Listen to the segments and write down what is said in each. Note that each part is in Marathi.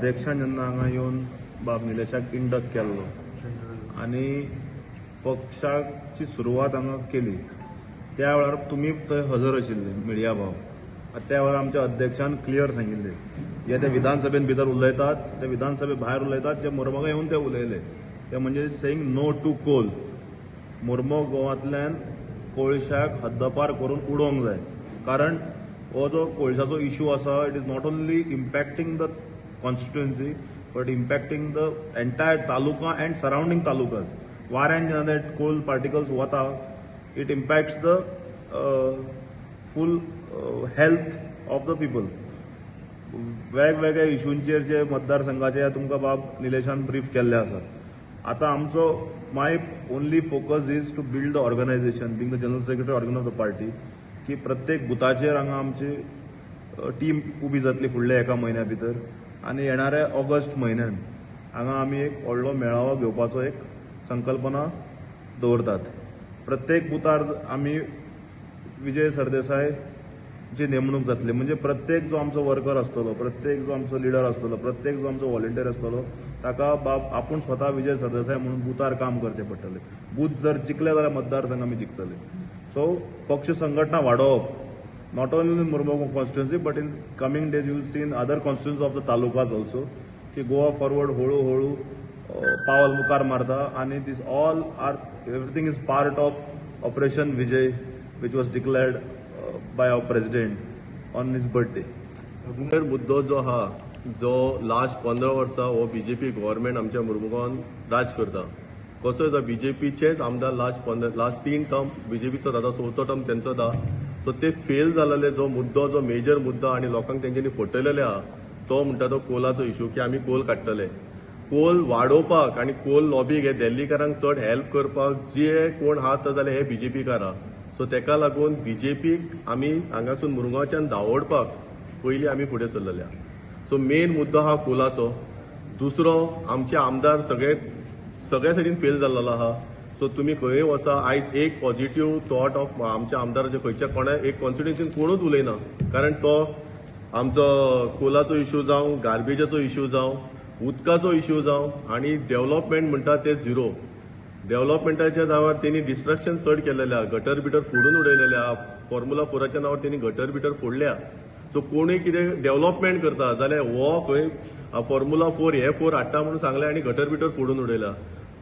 अध्यक्षान जेन्ना हांगा येवन बाब निलेशाक इंडक्ट केल्लो आनी पक्षाची सुरवात हांगा केली त्या वेळार तुमी थंय हजर आशिल्ले मिडिया भाव. त्या वेळार आमच्या अध्यक्षान क्लियर सांगिल्ले जे ते विधानसभेन भितर उलयतात ते विधानसभे भायर उलयतात जे मोरमोगा येवन ते उलयले ते म्हणजे सेईंग नो टू कोल. मोरमोग गोवांतल्यान कोळशाक हद्दपार करून उडोवंक जाय कारण हो जो कोळशाचो इश्यू आसा it is not only impacting the constituency but impacting the entire taluka and surrounding talukas. वाऱ्यान जेन्ना ते कोल पार्टिकल्स वता it impacts the full health of the people. वेगवेगळ्या इश्यूंचेर जे मतदारसंघाचे तुमकां बाब निलेशान ब्रीफ केल्ले आसा. आता आमचो my only focus is to build the organization being the general secretary organ of the party की प्रत्येक बुथाचेर हांगा आमची टीम उबी जातली फुडल्या एका म्हयन्या भितर आनी येणाऱ्या ऑगस्ट म्हयन्यान हांगा आमी एक व्हडलो मेळावो घेवपाचो एक संकल्पना दवरतात. प्रत्येक बुथार आमी विजय सरदेसाय ची नेमणूक जातली म्हणजे प्रत्येक जो आमचो वर्कर आसतलो प्रत्येक जो आमचो लिडर आसतलो प्रत्येक जो आमचो व्हॉलंटियर आसतलो ताका बाब आपूण स्वता विजय सरदेसाय म्हणून बुथार काम करचें पडटलें. बूथ जर जिखले जाल्यार मतदारसंघ आमी जिखतले. सो पक्ष संघटना वाडोवप not only in Mormugao constituency but in coming days you will see in other constituency of the talukas also की गोवा फॉरवर्ड हळू हळू पावल मुखार मारता आनी these all are everything is part of operation Vijay which was declared by our president on his birthday. मुद्दो जो हा जो लास्ट 15 वर्सां हो बीजेपी गव्हर्नमेंट आमच्या मुर्मुगांवान राज करता. कसो जो बीजेपीचेच आमदार लास्ट 3 टर्म बीजेपीचो जाता चवथो टर्म तेंचो दा. सो ते फेल जालेले जो मुद्दो जो मेजर मुद्दो आनी लोकांक तेंच्यांनी फटयलेले आहा तो म्हणटा तो कोलाचो इश्यू की आमी कोल काडटले. कोल वाडोवपाक आनी कोल लॉबीक हे दिल्लीकारांक चड हेल्प करपाक जे कोण आहात जाल्यार हे बीजेपीकार आहा. सो तेका लागून बीजेपीक आमी हांगासून मुरगांवच्यान धांवडपाक पयलीं आमी फुडें सरलेले. सो मेन मुद्दो हा कोलाचो. दुसरो आमचे आमदार सगळे सायडीन फेल जाल्लो आहा. सो तुमी खंय वचा आयज एक पॉझिटिव्ह थॉट ऑफ आमच्या आमदाराचे खंयच्या कोणा एक कॉन्स्टिट्युएन्सीन कोणूच उलयना कारण तो आमचो कोलाचो इश्यू जावं गार्बेजाचो इश्यू जावं उदकाचो इश्यू जावं आनी डेव्हलपमेंट म्हणटा ते झिरो. डेव्हलपमेंटाच्या नांवार त्यांनी डिस्ट्रक्शन चड केलेल्या गटर बिटर फोडून उडयलेल्या. फॉर्म्युला 4च्या नांवार त्यांनी गटर बिटर फोडल्या. सो कोणूय कितें डेव्हलपमेंट करता जाल्यार हो खंय फॉर्म्युला 4 हे 4 हाडटा म्हणून सांगले आनी गटर बिटर फोडून उडयल्या.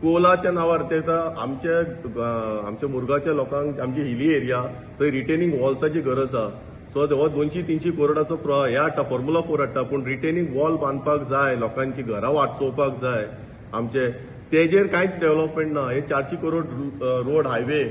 कोलाच्या नांवार ते आमच्या मुरगांवच्या लोकांक आमची हिली एरिया थंय रिटेनिंग वॉल्साची गरज आहा. सो हो 200-300 करोडाचो हे हाडटा फॉर्म्युला 4 हाडटा पूण रिटेनिंग वॉल बांदपाक जाय लोकांची घरां वाचोवपाक जाय आमचे तेजेर कांयच डेव्हलपमेंट ना. हे 400 करोड रोड हायवे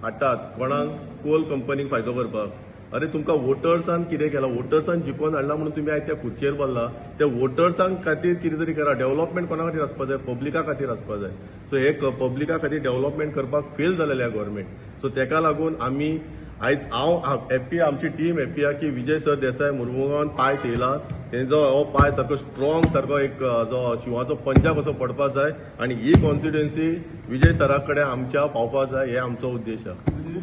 हाडटात कोणाक कोल कंपनीक फायदो करपाक. अरे तुमकां वोटर्सान कितें केलां वोटर्सान जिखोवन हाडला म्हणून तुमी आयज त्या खुर्चेर बसला. त्या वोटर्सांक खातीर कितें तरी करा. डेव्हलपमेंट कोणा खातीर आसपा जाय पब्लिका खातीर आसपा जाय. सो हे पब्लिका खातीर डेव्हलपमेंट करपाक फेल जालेले गव्हर्नमेंट. सो तेका लागून आमी आयज हांव हॅप्पी आमची टीम हॅप्पी आहा की विजय सर देसाय मुर्मुगांवान पांय थेयला. तेंचो हो पांय सारको स्ट्रॉंग सारको एक जो शिवाचो पंजा कसो पडपाक जाय आनी ही कॉन्स्टिट्युएन्सी विजय सरा कडेन आमच्या पावपाक जाय हे आमचो उद्देश आहा.